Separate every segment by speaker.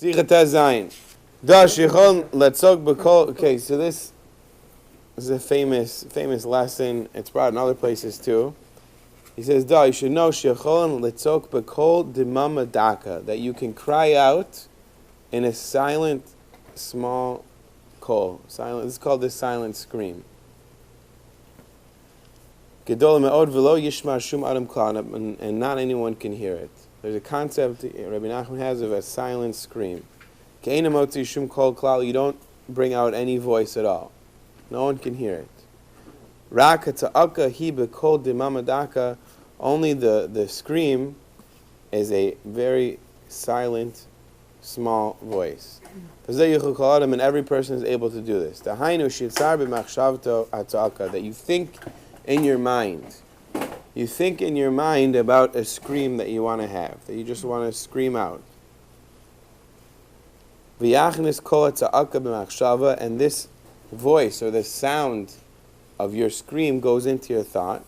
Speaker 1: Sicha Zayin. Da Shichon Letzok B'Kol. Okay, so this is a famous lesson. It's brought in other places too. He says, "Da, you should know Shichon Letzok B'Kol Dimama Daka, that you can cry out in a silent, small call. Silent. This is called the silent scream. Gedol me'od v'lo yishma shum adam klal, and not anyone can hear it. There's a concept Rebbe Nachman has of a silent scream. Ke'ena motzi shum kol klal, you don't bring out any voice at all. No one can hear it. Rak ta'aka hi b'kol dimama daka, only the scream is a very silent, small voice. And every person is able to do this. That you think in your mind. You think in your mind about a scream that you want to have, that you just want to scream out. And this voice or the sound of your scream goes into your thought.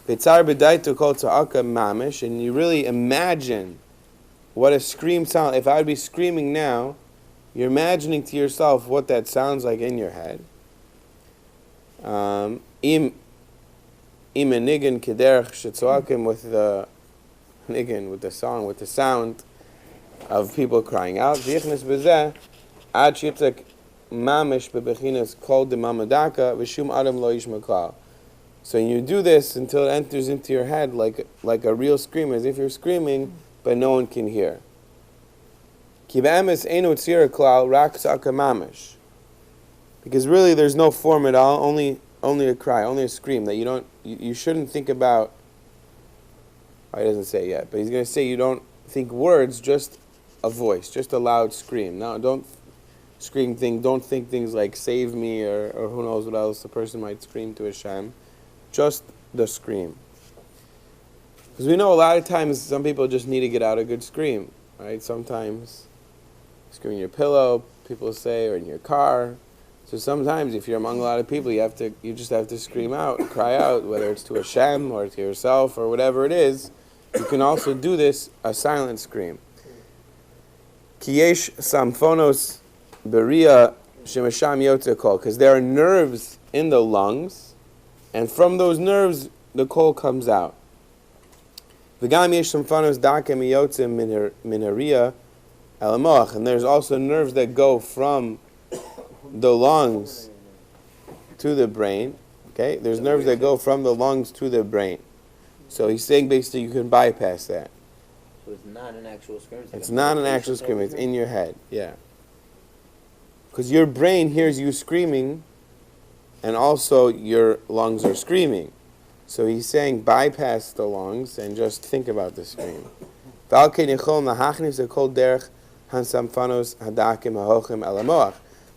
Speaker 1: And you really imagine what a scream sounds. If I would be screaming now, you're imagining to yourself what that sounds like in your head. Im niggin kederch shetzoakim, with the niggin, with the song, with the sound of people crying out. Vichnes bezeh ad shitzak mamish bebechinas kol demamadaka v'shum adam lo yishma klal. So you do this until it enters into your head like a real scream, as if you're screaming, but no one can hear. Because really there's no form at all, only a cry, only a scream that you shouldn't think about. Oh, he doesn't say it yet, but he's going to say you don't think words, just a voice, just a loud scream. Now don't think things like save me or who knows what else the person might scream to Hashem. Just the scream. Because we know a lot of times some people just need to get out a good scream, right? Sometimes scream in your pillow, people say, or in your car. So sometimes if you're among a lot of people, you just have to scream out, cry out, whether it's to Hashem or to yourself or whatever it is. You can also do this, a silent scream. Kiyesh samphonos beria shemasham yotze kol, because there are nerves in the lungs, and from those nerves, the kol comes out. V'gam yesh samphonos dake miyotze minaria elamoach, and there's also nerves that go from the lungs to the brain. Okay, there's nerves that go from the lungs to the brain. So he's saying basically you can bypass that.
Speaker 2: So it's not an actual scream.
Speaker 1: It's not an actual scream. It's in your head. Yeah. Because your brain hears you screaming, and also your lungs are screaming. So he's saying bypass the lungs and just think about the scream.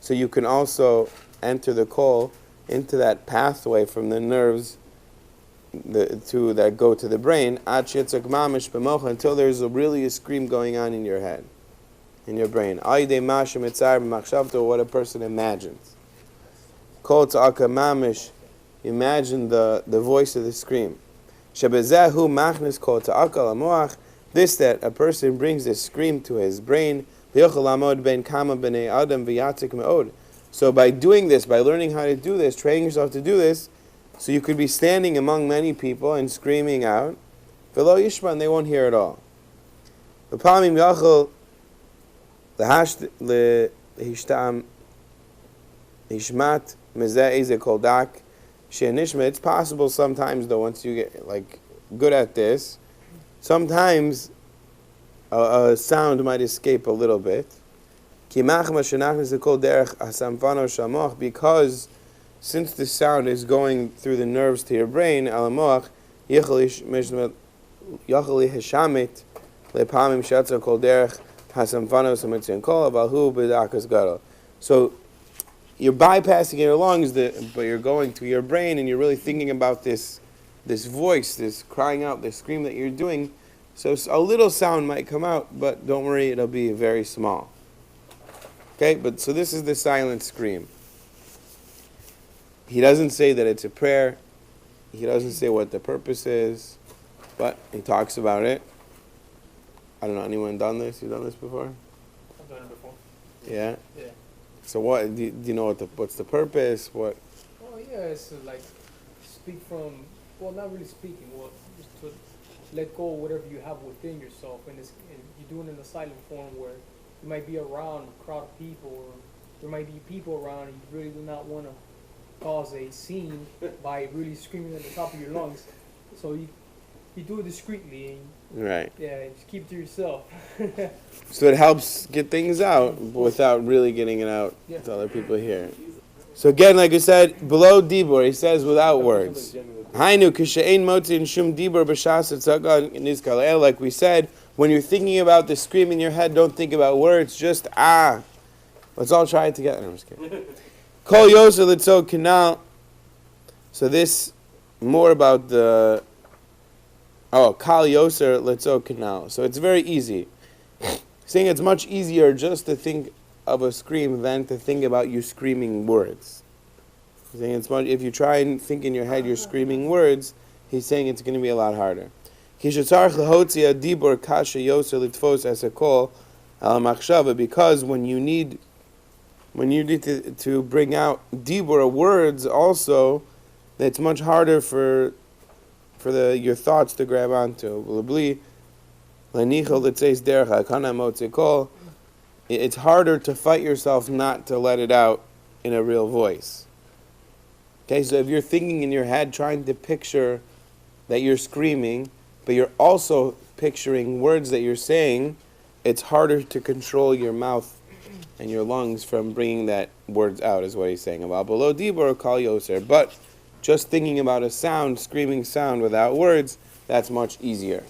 Speaker 1: So you can also enter the kol into that pathway from the nerves that go to the brain until there's really a scream going on in your head, in your brain. What a person imagines. Kol ta'aka mamish, imagine the voice of the scream. Shebezehu machnis kol ta'aka lamoach, this that a person brings this scream to his brain. So by doing this, by learning how to do this, training yourself to do this, so you could be standing among many people and screaming out, v'lo yishma, and they won't hear at all. It's possible sometimes, though, once you get good at this, sometimes a sound might escape a little bit. Because since the sound is going through the nerves to your brain, so you're bypassing your lungs, but you're going to your brain, and you're really thinking about this voice, this crying out, this scream that you're doing. So a little sound might come out, but don't worry, it'll be very small. Okay, so this is the silent scream. He doesn't say that it's a prayer. He doesn't say what the purpose is, but he talks about it. I don't know, anyone done this? You done this before?
Speaker 3: I've done it before.
Speaker 1: Yeah.
Speaker 3: Yeah.
Speaker 1: So what? Do you know what's the purpose? What?
Speaker 3: Oh yeah, it's like speak from, well, not really speaking, well, just to let go of whatever you have within yourself, and you do it in a silent form where you might be around a crowd of people, or there might be people around, and you really do not want to cause a scene by really screaming at the top of your lungs. So you do it discreetly, and
Speaker 1: Right.
Speaker 3: yeah, just keep it to yourself.
Speaker 1: So it helps get things out without really getting it out
Speaker 3: Yeah.
Speaker 1: to other people here. So again, like I said, below dibur, he says without words. Hainu kishein motzin shum dibur b'shas etzaga nizkal el. Like we said, when you're thinking about the scream in your head, don't think about words. Just Let's all try it together. No, I'm just kidding. Kol yoser litzog kanal. So this more about the kal yoser litzog kanal. So it's very easy. Saying it's much easier just to think of a scream than to think about you screaming words. He's saying it's much, if you try and think in your head you're screaming words, he's saying it's going to be a lot harder. Because when you need to bring out dibur words also, it's much harder for your thoughts to grab onto. It's harder to fight yourself not to let it out in a real voice. Okay, so if you're thinking in your head, trying to picture that you're screaming, but you're also picturing words that you're saying, it's harder to control your mouth and your lungs from bringing that words out, is what he's saying. About below dibur kal yoser. But just thinking about a sound, screaming sound without words, that's much easier.